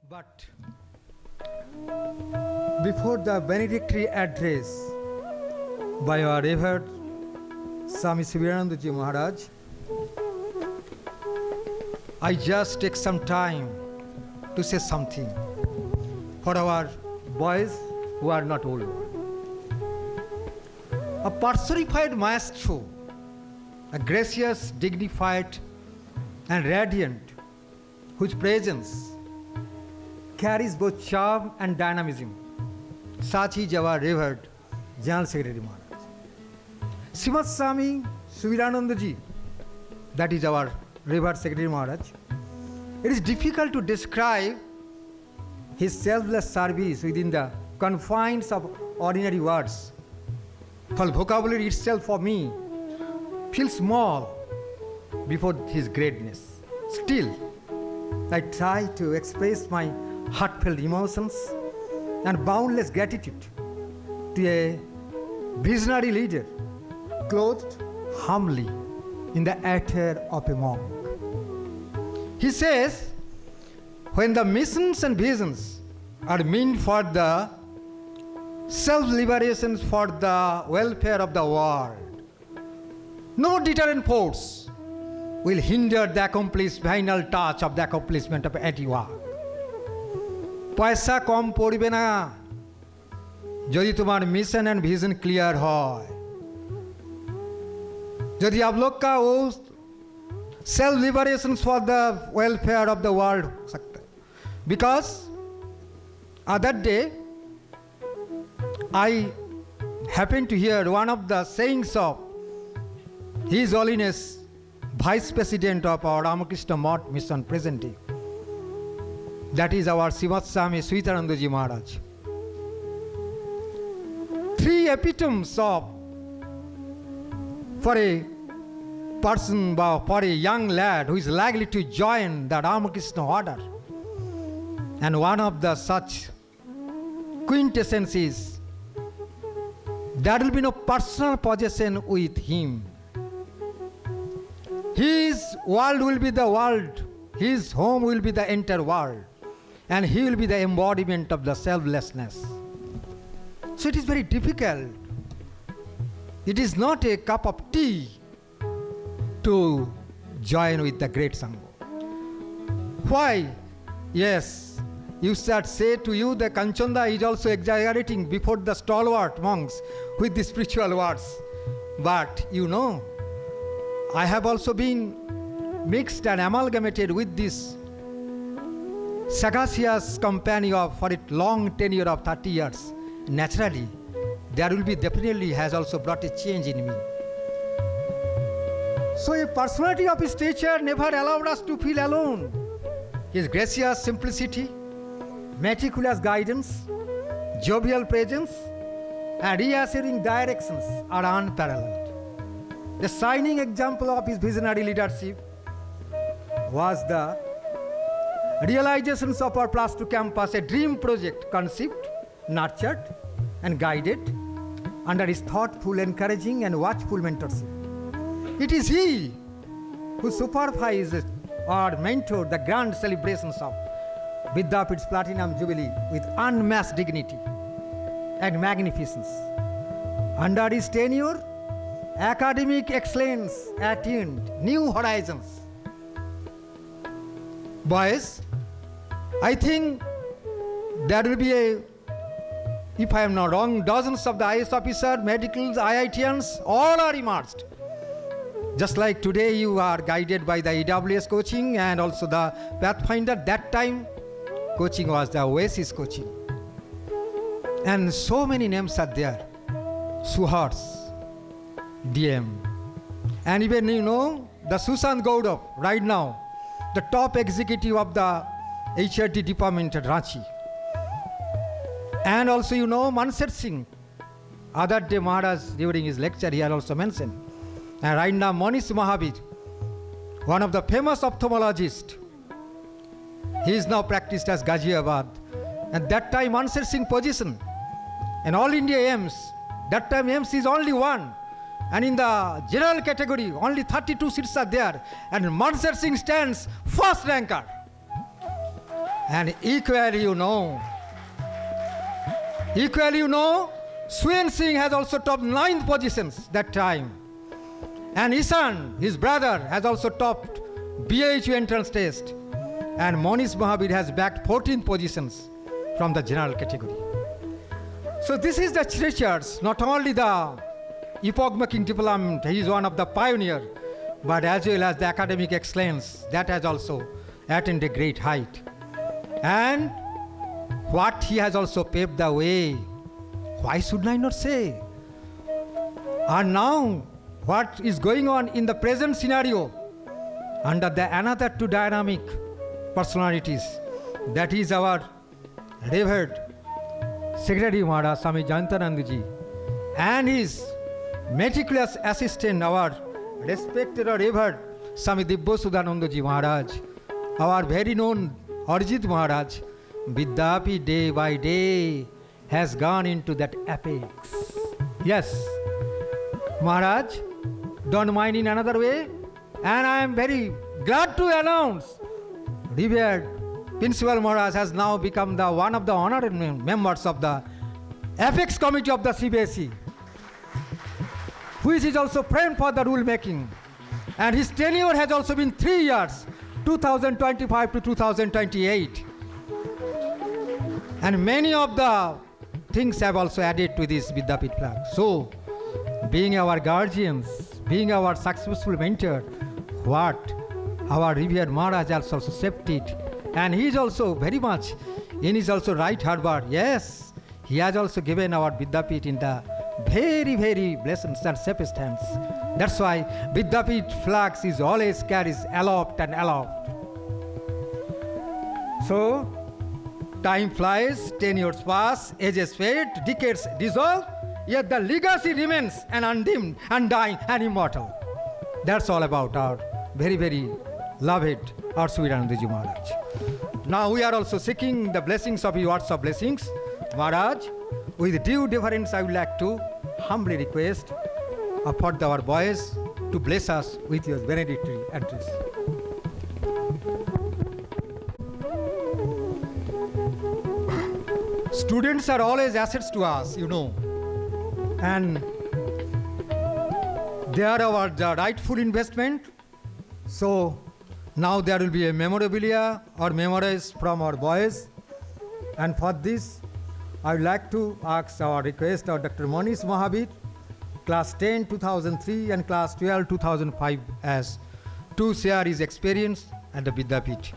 But before the Benedictory Address by our revered Swami Suvirananda ji Maharaj, I just take some time to say something for our boys who are not old. A personified maestro, a gracious, dignified, and radiant, whose presence carries both charm and dynamism. Such is our revered General Secretary Maharaj. Srimat Swami Suvirananda ji, that is our revered Secretary Maharaj. It is difficult to describe his selfless service within the confines of ordinary words. For vocabulary itself for me feels small before his greatness. Still, I try to express my heartfelt emotions and boundless gratitude to a visionary leader clothed humbly in the attire of a monk. He says, when the missions and visions are meant for the self-liberation for the welfare of the world, no deterrent force will hinder the final touch of the accomplishment of any work. পয়সা কম পড়বে না যদি তোমার mission and vision clear হয়, যদি आप लोग का वो self liberation for the welfare of the world हो सकता है. Because other day I happened to hear one of the sayings of His Holiness Vice President of our Ramakrishna Mott Mission presently. That is our Srimat Swami Suvirananda ji Maharaj. Three epitomes of for a person, for a young lad who is likely to join the Ramakrishna order. And one of the such quintessence is there will be no personal possession with him. His world will be the world, his home will be the entire world, and he will be the embodiment of the selflessness. So it is very difficult. It is not a cup of tea to join with the great Sangha. Why? Yes, you should say to you that Kanchanda is also exaggerating before the stalwart monks with the spiritual words. But you know, I have also been mixed and amalgamated with this sagacious company for a long tenure of 30 years. Naturally, there will be definitely has also brought a change in me. So a personality of his stature never allowed us to feel alone. His gracious simplicity, meticulous guidance, jovial presence, and reassuring directions are unparalleled. A shining example of his visionary leadership was the realizations of our Plus 2 campus, a dream project conceived, nurtured, and guided under his thoughtful, encouraging, and watchful mentorship. It is he who supervises or mentored the grand celebrations of Vidyapith's Platinum Jubilee with unmatched dignity and magnificence. Under his tenure, academic excellence attained new horizons. Boys, I think there will be if I am not wrong, dozens of the IS officers, medicals, IITians, all are emerged. Just like today you are guided by the EWS coaching and also the Pathfinder, that time coaching was the Oasis coaching. And so many names are there. Suhars, DM. And even you know, the Susan Gaudav right now, the top executive of the HRT department at Ranchi. And also you know Mansar Singh. Other day Maharaj during his lecture he had also mentioned. And right now Manish Mahabir, one of the famous ophthalmologists. He is now practiced as Ghaziabad. And that time Mansar Singh position in All India AIMS, that time AIMS is only one. And in the general category, only 32 seats are there. And Mansar Singh stands first ranker. And equally, Suen Singh has also topped 9th positions that time. And Isan, his brother, has also topped BHU entrance test. And Manish Mahabir has backed 14 positions from the general category. So this is the Richards, not only the epoch-making development, he is one of the pioneer, but as well as the academic excellence, that has also attained a great height. And what he has also paved the way, why should I not say? And now, what is going on in the present scenario, under the another two dynamic personalities, that is our revered Secretary Maharaj, Swami Jayantanandaji, and his meticulous assistant, our respected or revered Swami Dibbyosudanandaji Maharaj, our very known Arijit Maharaj, Vidyapith day by day has gone into that apex. Yes, Maharaj, don't mind in another way, and I am very glad to announce revered Principal Maharaj has now become the one of the honored members of the apex committee of the CBSE, which is also framed for the rule making. And his tenure has also been 3 years, 2025 to 2028. And many of the things have also added to this Vidyapith flag. So, being our guardians, being our successful mentor, what our revered Maharaj has also accepted. And he is also very much in his also right harbor. Yes, he has also given our Vidyapith in the very, very blessed and safest hands. That's why Vidyapith flags is always carries aloft and aloft. So, time flies, 10 years pass, ages fade, decades dissolve, yet the legacy remains an undimmed, undying, and immortal. That's all about our very, very loved our Suvirananda Maharaj. Now we are also seeking the blessings of your words of blessings. Maharaj, with due deference, I would like to humbly request for our boys to bless us with your benedictory address. Students are always assets to us, and they are our rightful investment. So now there will be a memorabilia or memories from our boys, and for this I would like to ask our request of Dr. Manish Mahabir, class 10 2003 and class 12 2005, as to share his experience at the Vidyapith.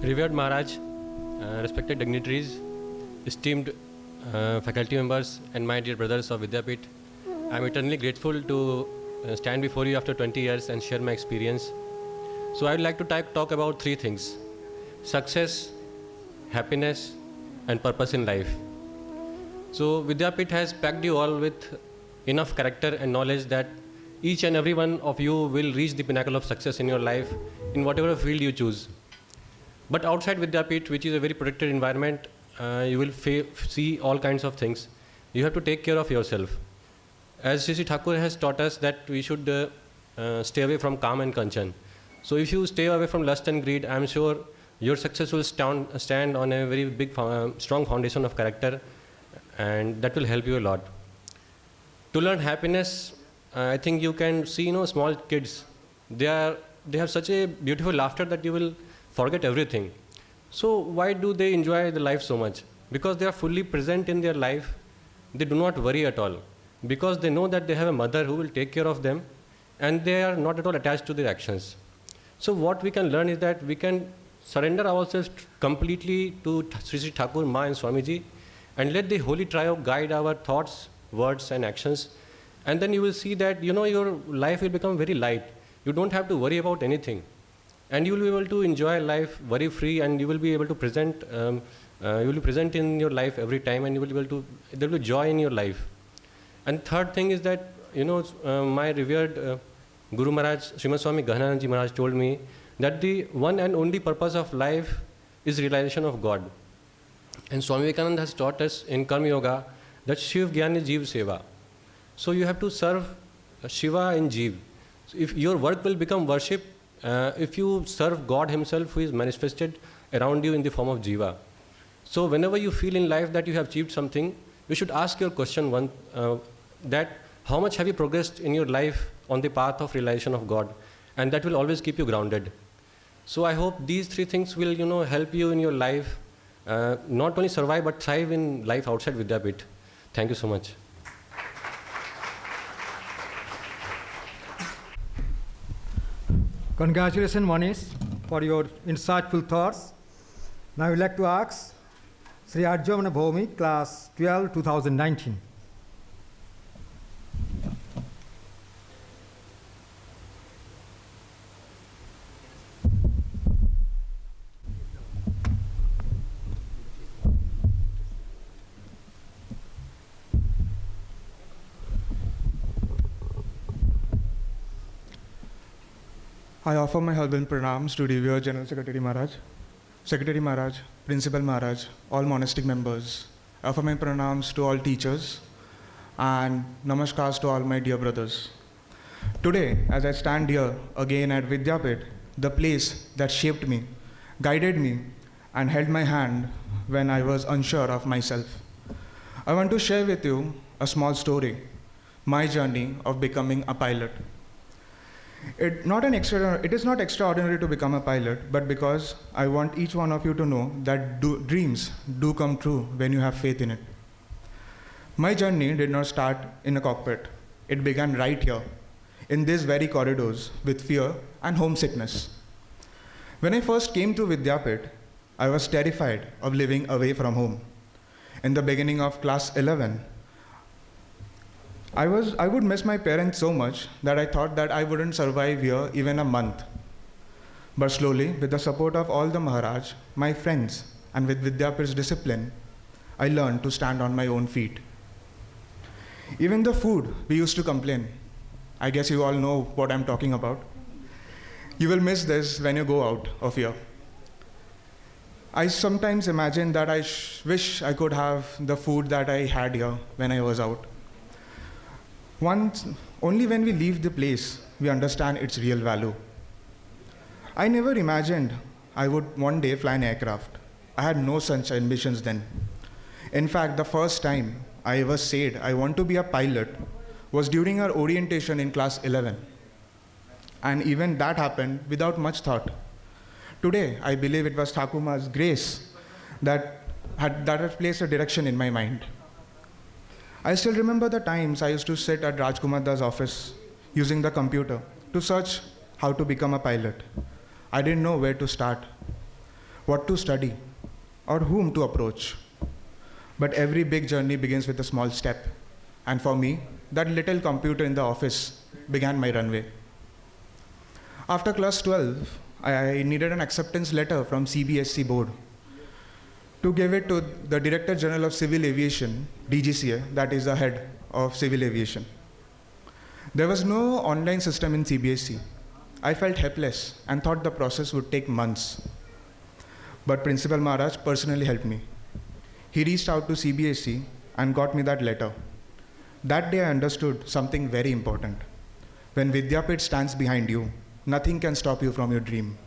Revered Maharaj, respected dignitaries, esteemed faculty members, and my dear brothers of Vidyapith, I am eternally grateful to stand before you after 20 years and share my experience. So I would like to talk about 3 things: success, happiness, and purpose in life. So Vidyapith has packed you all with enough character and knowledge that each and every one of you will reach the pinnacle of success in your life in whatever field you choose. But outside Vidyapith, which is a very protected environment, you will see all kinds of things. You have to take care of yourself. As Shri Thakur has taught us that we should stay away from Kam and Kanchan. So if you stay away from lust and greed, I am sure your success will stand on a very big, strong foundation of character, and that will help you a lot. To learn happiness, I think you can see, small kids. They have such a beautiful laughter that you will forget everything. So why do they enjoy the life so much? Because they are fully present in their life. They do not worry at all, because they know that they have a mother who will take care of them, and they are not at all attached to their actions. So what we can learn is that we can surrender ourselves completely to Sri Thakur, Ma and Swamiji, and let the Holy Trio guide our thoughts, words and actions. And then you will see that your life will become very light. You don't have to worry about anything. And you will be able to enjoy life worry free, and you will be able to present in your life every time, and you will be able to, there will be joy in your life. And third thing is that, my revered Guru Maharaj, Srimat Swami Gahanananji Maharaj told me that the one and only purpose of life is realization of God. And Swami Vivekananda has taught us in Karma Yoga that Shiv Gyani Jeev Seva. So you have to serve Shiva and Jeev. So if your work will become worship, if you serve God Himself who is manifested around you in the form of Jiva. So whenever you feel in life that you have achieved something, you should ask your question one, that how much have you progressed in your life on the path of realization of God, and that will always keep you grounded. So I hope these three things will help you in your life, not only survive but thrive in life outside Vidyapith. Thank you so much. Congratulations, Manish, for your insightful thoughts. Now I would like to ask Sri Aryaman Bhowmik, class 12, 2019. I offer my humble pranams to Deoghar General Secretary Maharaj, Principal Maharaj, all monastic members. I offer my pranams to all teachers and namaskars to all my dear brothers. Today, as I stand here again at Vidyapith, the place that shaped me, guided me, and held my hand when I was unsure of myself, I want to share with you a small story, my journey of becoming a pilot. It is not extraordinary to become a pilot, but because I want each one of you to know that dreams do come true when you have faith in it. My journey did not start in a cockpit. It began right here, in these very corridors, with fear and homesickness. When I first came to Vidyapith, I was terrified of living away from home. In the beginning of class 11, I would miss my parents so much that I thought that I wouldn't survive here even a month. But slowly, with the support of all the Maharaj, my friends, and with Vidyapith's discipline, I learned to stand on my own feet. Even the food, we used to complain. I guess you all know what I'm talking about. You will miss this when you go out of here. I sometimes imagine that I wish I could have the food that I had here when I was out. Only when we leave the place, we understand its real value. I never imagined I would one day fly an aircraft. I had no such ambitions then. In fact, the first time I ever said I want to be a pilot was during our orientation in class 11. And even that happened without much thought. Today, I believe it was Thakur's grace that had placed a direction in my mind. I still remember the times I used to sit at Rajkumar's office using the computer to search how to become a pilot. I didn't know where to start, what to study, or whom to approach. But every big journey begins with a small step. And for me, that little computer in the office began my runway. After class 12, I needed an acceptance letter from CBSE board to give it to the Director General of Civil Aviation, DGCA, that is the head of civil aviation. There was no online system in CBSE. I felt helpless and thought the process would take months. But Principal Maharaj personally helped me. He reached out to CBSE and got me that letter. That day I understood something very important. When Vidyapith stands behind you, nothing can stop you from your dream.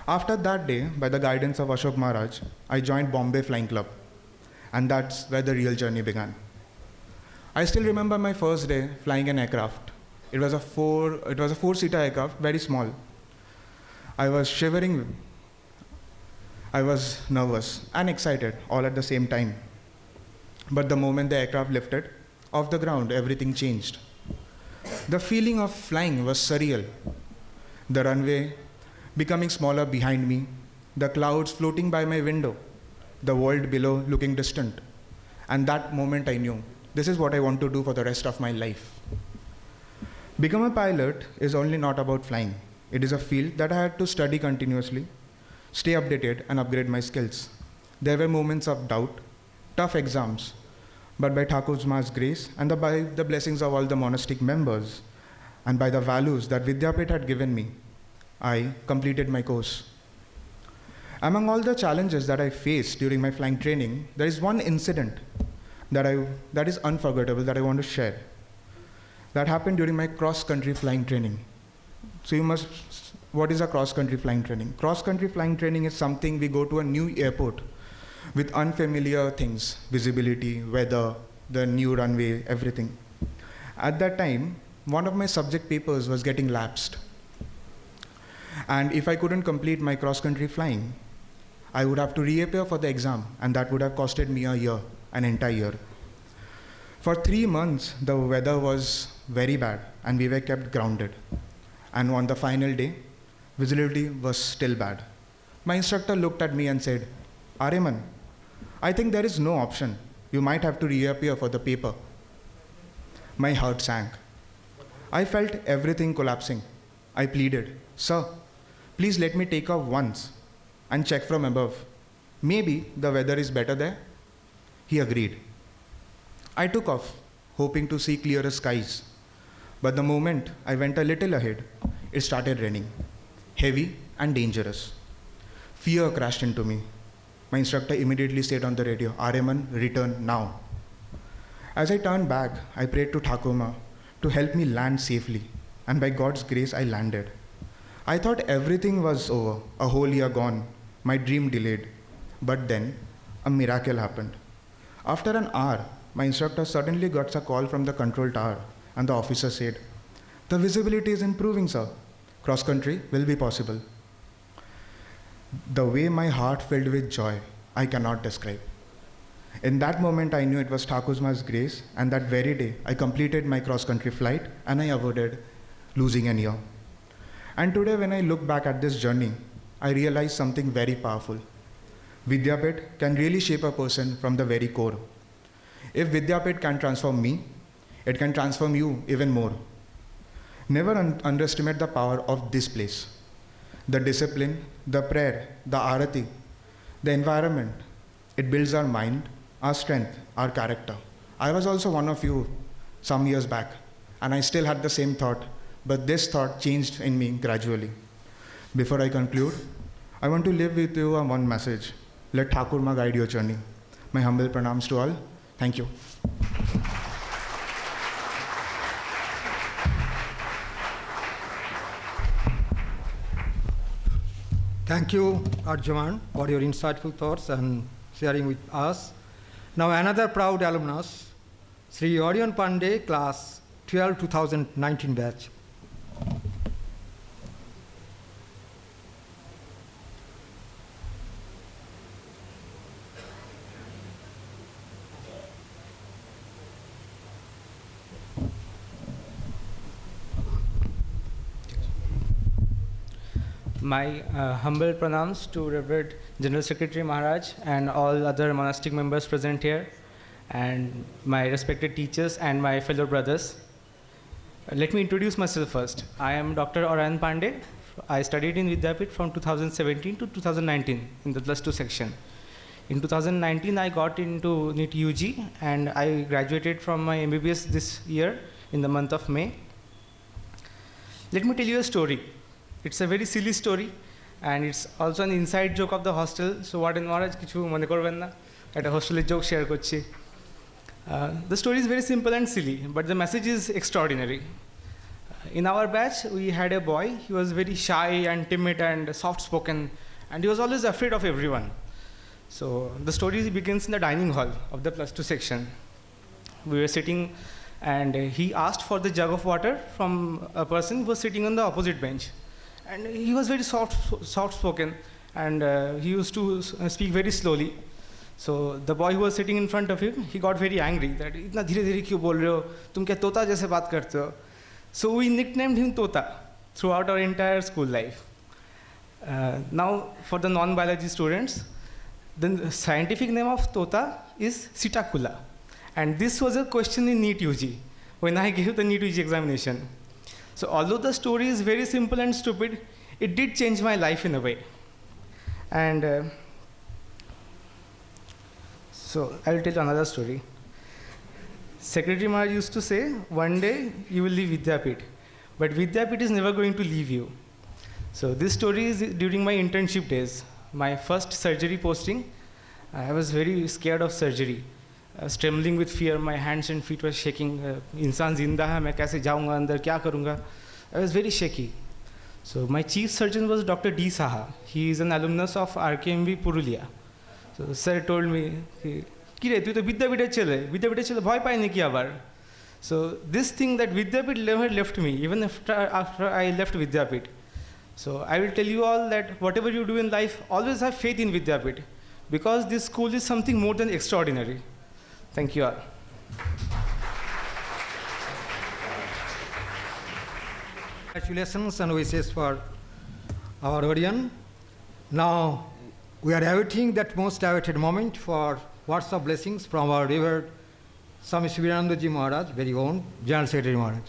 After that day, by the guidance of Ashok Maharaj, I joined Bombay Flying Club. And that's where the real journey began. I still remember my first day flying an aircraft. It was a four-seater aircraft, very small. I was shivering. I was nervous and excited all at the same time. But the moment the aircraft lifted off the ground, everything changed. The feeling of flying was surreal. The runway becoming smaller behind me, the clouds floating by my window, the world below looking distant. And that moment I knew, this is what I want to do for the rest of my life. Become a pilot is only not about flying. It is a field that I had to study continuously, stay updated and upgrade my skills. There were moments of doubt, tough exams, but by Thakur's grace and by the blessings of all the monastic members and by the values that Vidyapith had given me, I completed my course. Among all the challenges that I faced during my flying training, there is one incident that is unforgettable that I want to share. That happened during my cross-country flying training. So what is a cross-country flying training? Cross-country flying training is something we go to a new airport with unfamiliar things, visibility, weather, the new runway, everything. At that time, one of my subject papers was getting lapsed. And if I couldn't complete my cross-country flying, I would have to reappear for the exam, and that would have costed me a year, an entire year. For 3 months, the weather was very bad, and we were kept grounded. And on the final day, visibility was still bad. My instructor looked at me and said, "Aryaman, I think there is no option. You might have to reappear for the paper." My heart sank. I felt everything collapsing. I pleaded, "Sir, please let me take off once and check from above. Maybe the weather is better there." He agreed. I took off, hoping to see clearer skies. But the moment I went a little ahead, it started raining, heavy and dangerous. Fear crashed into me. My instructor immediately said on the radio, "Aryaman, return now." As I turned back, I prayed to Thakurma to help me land safely, and by God's grace, I landed. I thought everything was over, a whole year gone, my dream delayed. But then, a miracle happened. After an hour, my instructor suddenly got a call from the control tower, and the officer said, "The visibility is improving, sir. Cross-country will be possible." The way my heart filled with joy, I cannot describe. In that moment, I knew it was Thakurma's grace, and that very day, I completed my cross-country flight, and I avoided losing an year. And today, when I look back at this journey, I realize something very powerful. Vidyapith can really shape a person from the very core. If Vidyapith can transform me, it can transform you even more. Never underestimate the power of this place. The discipline, the prayer, the arati, the environment, it builds our mind, our strength, our character. I was also one of you some years back, and I still had the same thought, but this thought changed in me gradually. Before I conclude, I want to leave with you one message. Let Thakurma guide your journey. My humble pranams to all. Thank you. Thank you, Aryaman, for your insightful thoughts and sharing with us. Now another proud alumnus, Sri Orion Pande, class 12, 2019 batch. My humble pranams to Reverend General Secretary Maharaj and all other monastic members present here, and my respected teachers and my fellow brothers. Let me introduce myself first. I am Dr. Orion Pande. I studied in Vidyapith from 2017 to 2019 in the +2 section. In 2019, I got into NEET UG, and I graduated from my MBBS this year in the month of May. Let me tell you a story. It's a very silly story, and it's also an inside joke of the hostel. So what in Maharaj kichu mone korben na, at a hostel joke share korchi. The story is very simple and silly, but the message is extraordinary. In our batch, we had a boy. He was very shy and timid and soft-spoken, and he was always afraid of everyone. So the story begins in the dining hall of the +2 section. We were sitting, and he asked for the jug of water from a person who was sitting on the opposite bench. And he was very soft-spoken, and he used to speak very slowly. So the boy who was sitting in front of him, he got very angry that "Itna dheere dheere kyun bol rahe ho? Tum kya tota jaise baat karte ho?" So we nicknamed him Tota throughout our entire school life. Now, for the non-biology students, the scientific name of Tota is Sitacula. And this was a question in NEET UG when I gave the NEET UG examination. So although the story is very simple and stupid, it did change my life in a way. And so I'll tell another story. Secretary Maharaj used to say, one day you will leave Vidyapith, but Vidyapith is never going to leave you. So this story is during my internship days, my first surgery posting. I was very scared of surgery. I was trembling with fear. My hands and feet were shaking. इंसान जिंदा है, मैं कैसे जाऊँगा अंदर, क्या करूँगा? I was very shaky. So my chief surgeon was Dr. D. Saha. He is an alumnus of RKMV Purulia. So sir told me, "Ki re, tu to Vidyapith chale, bhoy pai nahi ki abar." So this thing that Vidyapith never left me, even after I left Vidyapith. So I will tell you all that whatever you do in life, always have faith in Vidyapith, because this school is something more than extraordinary. Thank you all. Congratulations and wishes for our Orion. Now we are awaiting that most awaited moment for words of blessings from our revered Swami Suvirananda ji Maharaj, very own General Secretary Maharaj.